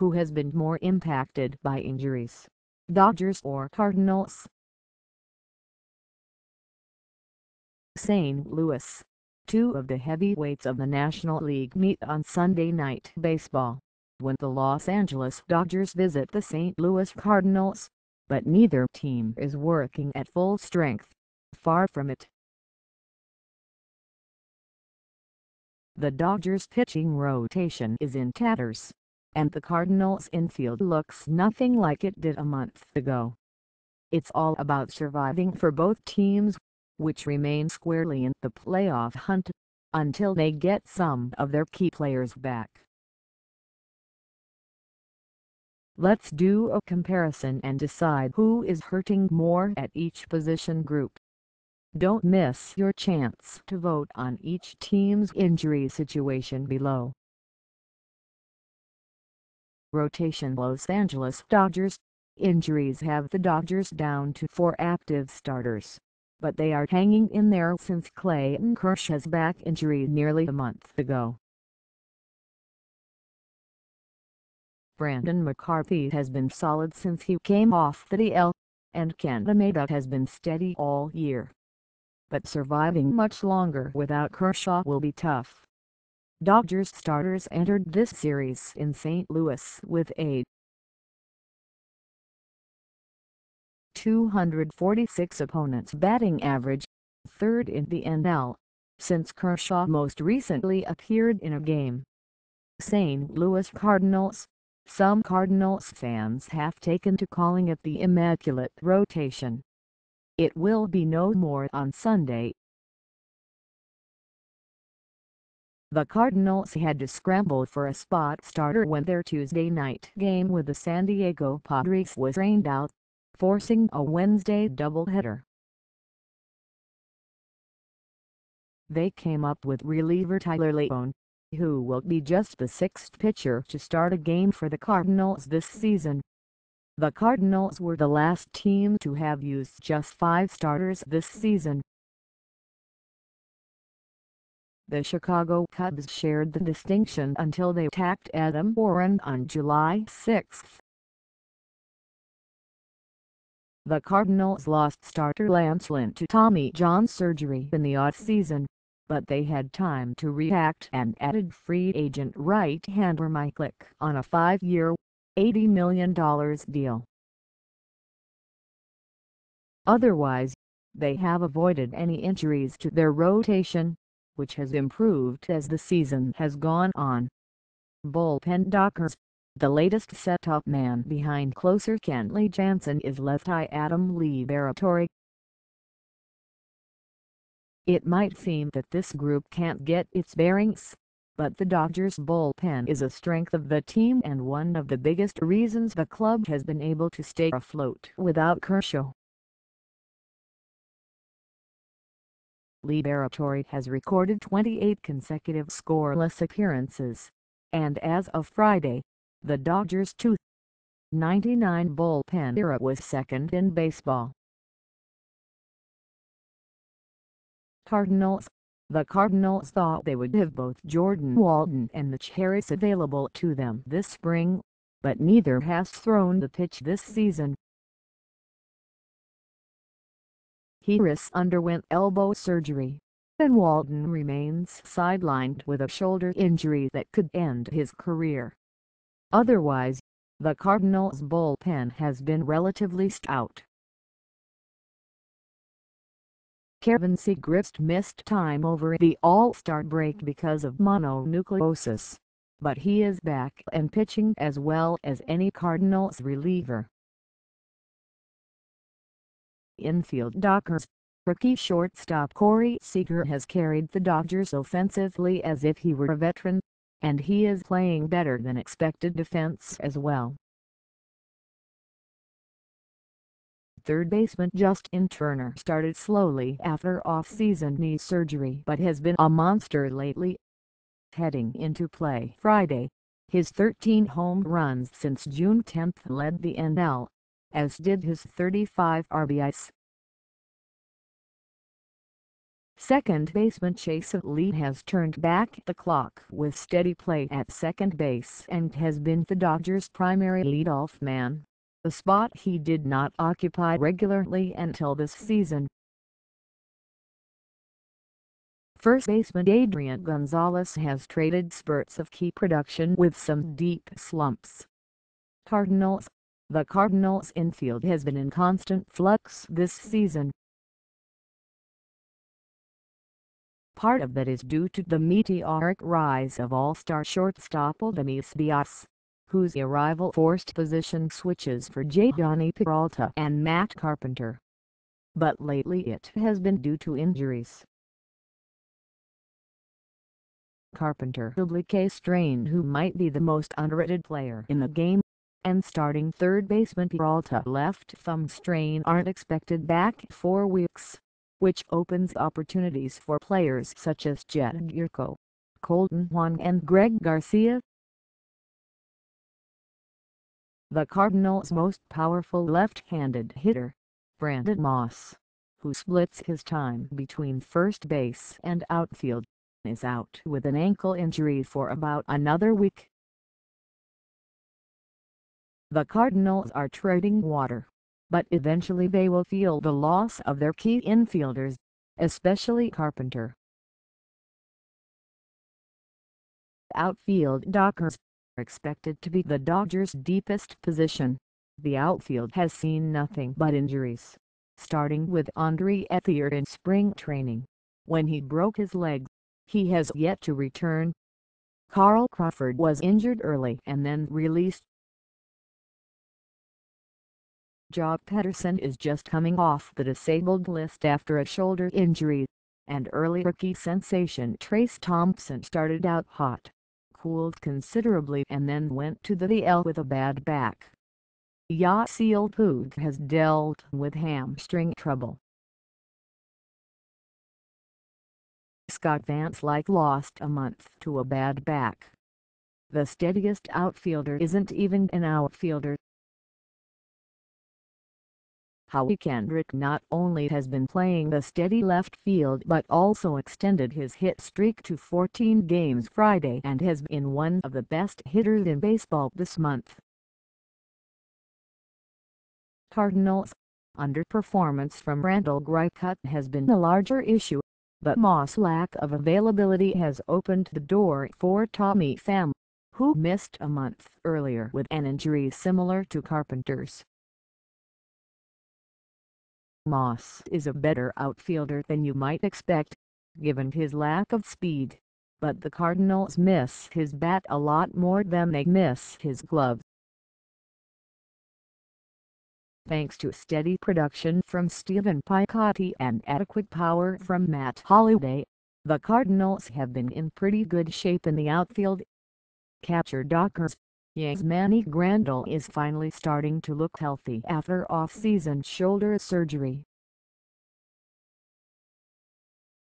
who has been more impacted by injuries, Dodgers or Cardinals? St. Louis. Two of the heavyweights of the National League meet on Sunday Night Baseball, when the Los Angeles Dodgers visit the St. Louis Cardinals, but neither team is working at full strength. Far from it. The Dodgers' pitching rotation is in tatters, and the Cardinals' infield looks nothing like it did a month ago. It's all about surviving for both teams, which remain squarely in the playoff hunt, until they get some of their key players back. Let's do a comparison and decide who is hurting more at each position group. Don't miss your chance to vote on each team's injury situation below. Rotation. Los Angeles Dodgers. Injuries have the Dodgers down to 4 active starters, but they are hanging in there since Clayton Kershaw's back injury nearly a month ago. Brandon McCarthy has been solid since he came off the DL, and Kenta Maeda has been steady all year. But surviving much longer without Kershaw will be tough. Dodgers starters entered this series in St. Louis with a .246 opponent's batting average, third in the NL, since Kershaw most recently appeared in a game. St. Louis Cardinals. Some Cardinals fans have taken to calling it the Immaculate Rotation. It will be no more on Sunday. The Cardinals had to scramble for a spot starter when their Tuesday night game with the San Diego Padres was rained out, forcing a Wednesday doubleheader. They came up with reliever Tyler Lyons, who will be just the 6th pitcher to start a game for the Cardinals this season. The Cardinals were the last team to have used just 5 starters this season. The Chicago Cubs shared the distinction until they tacked Adam Warren on July 6. The Cardinals lost starter Lance Lynn to Tommy John surgery in the offseason, but they had time to react and added free agent right-hander Mike Leake on a 5-year, $80 million deal. Otherwise, they have avoided any injuries to their rotation, which has improved as the season has gone on. BullpenDodgers. The latest setup man behind closer Kenley Jansen is lefty Adam Liberatore. It might seem that this group can't get its bearings, but the Dodgers bullpen is a strength of the team and one of the biggest reasons the club has been able to stay afloat without Kershaw. Liberatore has recorded 28 consecutive scoreless appearances, and as of Friday, the Dodgers' 2.99 bullpen era was second in baseball. Cardinals. The Cardinals thought they would have both Jordan Walden and Mitch Harris available to them this spring, but neither has thrown the pitch this season. Harris underwent elbow surgery, and Walden remains sidelined with a shoulder injury that could end his career. Otherwise, the Cardinals' bullpen has been relatively stout. Kevin Segrast missed time over the All-Star break because of mononucleosis, but he is back and pitching as well as any Cardinals reliever. Infield. Dodgers. Rookie shortstop Corey Seager has carried the Dodgers offensively as if he were a veteran, and he is playing better than expected defense as well. Third baseman Justin Turner started slowly after off-season knee surgery but has been a monster lately. Heading into play Friday, his 13 home runs since June 10 led the NL, as did his 35 RBIs. Second baseman Chase Utley has turned back the clock with steady play at second base and has been the Dodgers' primary leadoff man, a spot he did not occupy regularly until this season. First baseman Adrian Gonzalez has traded spurts of key production with some deep slumps. Cardinals. The Cardinals' infield has been in constant flux this season. Part of that is due to the meteoric rise of all-star shortstop Aledmys Diaz, whose arrival forced position switches for Jedd Gyorko and Matt Carpenter. But lately it has been due to injuries. Carpenter Leake strain, who might be the most underrated player in the game, and starting third baseman Gyorko left thumb strain aren't expected back for weeks, which opens opportunities for players such as Jedd Gyorko, Kolten Wong and Greg Garcia. The Cardinals' most powerful left-handed hitter, Brandon Moss, who splits his time between first base and outfield, is out with an ankle injury for about another week. The Cardinals are treading water, but eventually they will feel the loss of their key infielders, especially Carpenter. OutfieldDodgers are expected to be the Dodgers' deepest position. The outfield has seen nothing but injuries, starting with Andre Ethier in spring training. When he broke his leg, he has yet to return. Carl Crawford was injured early and then released. Jock Pederson is just coming off the disabled list after a shoulder injury, and early rookie sensation Trayce Thompson started out hot, cooled considerably and then went to the DL with a bad back. Yasiel Puig has dealt with hamstring trouble. Scott Van Slyke lost a month to a bad back. The steadiest outfielder isn't even an outfielder. Howie Kendrick not only has been playing the steady left field but also extended his hit streak to 14 games Friday and has been one of the best hitters in baseball this month. Cardinals. Underperformance from Randall Grichuk has been a larger issue, but Moss' lack of availability has opened the door for Tommy Pham, who missed a month earlier with an injury similar to Carpenter's. Moss is a better outfielder than you might expect, given his lack of speed, but the Cardinals miss his bat a lot more than they miss his glove. Thanks to steady production from Stephen Piscotty and adequate power from Matt Holliday, the Cardinals have been in pretty good shape in the outfield. Catcher Dodgers. Yasmani Grandal is finally starting to look healthy after off-season shoulder surgery.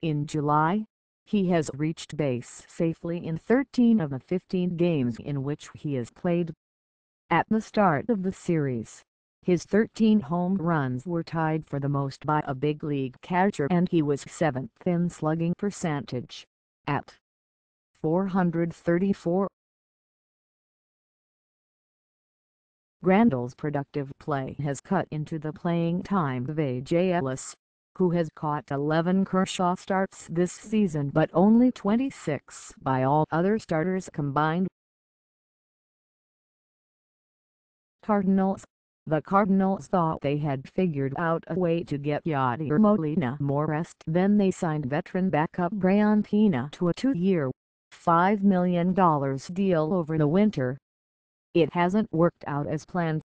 In July, he has reached base safely in 13 of the 15 games in which he has played. At the start of the series, his 13 home runs were tied for the most by a big league catcher and he was 7th in slugging percentage, at .434. Grandal's productive play has cut into the playing time of A.J. Ellis, who has caught 11 Kershaw starts this season but only 26 by all other starters combined. Cardinals. The Cardinals thought they had figured out a way to get Yadier Molina more rest than they signed veteran backup Brayan Pina to a 2-year, $5 million deal over the winter. It hasn't worked out as planned.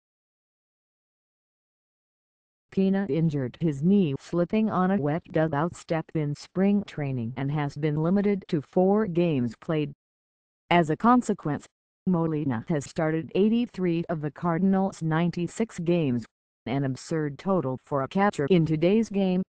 Pina injured his knee slipping on a wet dugout step in spring training and has been limited to 4 games played. As a consequence, Molina has started 83 of the Cardinals' 96 games, an absurd total for a catcher in today's game.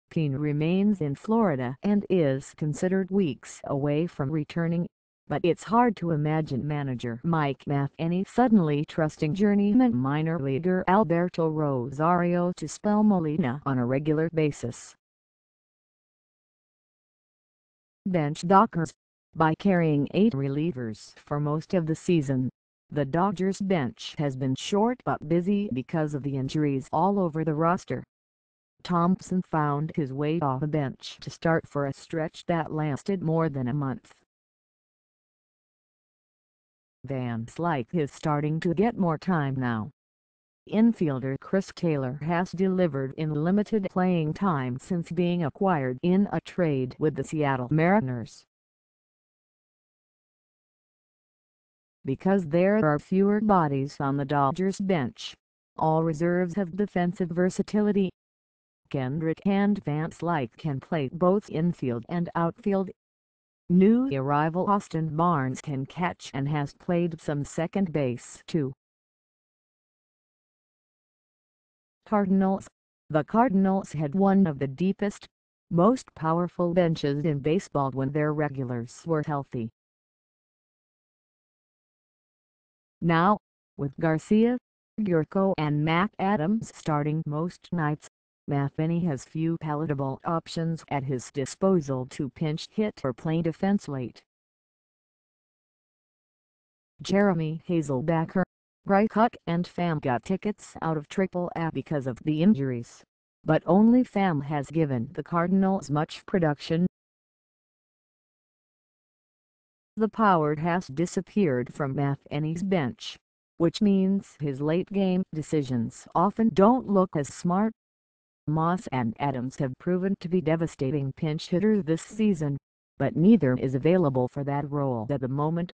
Pina remains in Florida and is considered weeks away from returning. but it's hard to imagine manager Mike Matheny suddenly trusting journeyman minor leaguer Alberto Rosario to spell Molina on a regular basis. Bench Dockers. By carrying 8 relievers for most of the season, the Dodgers bench has been short but busy because of the injuries all over the roster. Thompson found his way off the bench to start for a stretch that lasted more than a month. Van Slyke is starting to get more time now. Infielder Chris Taylor has delivered in limited playing time since being acquired in a trade with the Seattle Mariners. Because there are fewer bodies on the Dodgers bench, all reserves have defensive versatility. Kendrick and Van Slyke can play both infield and outfield. New arrival Austin Barnes can catch and has played some second base too. Cardinals. The Cardinals had one of the deepest, most powerful benches in baseball when their regulars were healthy. Now, with Garcia, Gyorko and Mac Adams starting most nights, Matheny has few palatable options at his disposal to pinch hit or play defense late. Jeremy Hazelbacker, Rycutt and Pham got tickets out of AAA because of the injuries, but only Pham has given the Cardinals much production. The power has disappeared from Matheny's bench, which means his late-game decisions often don't look as smart. Moss and Adams have proven to be devastating pinch hitters this season, but neither is available for that role at the moment.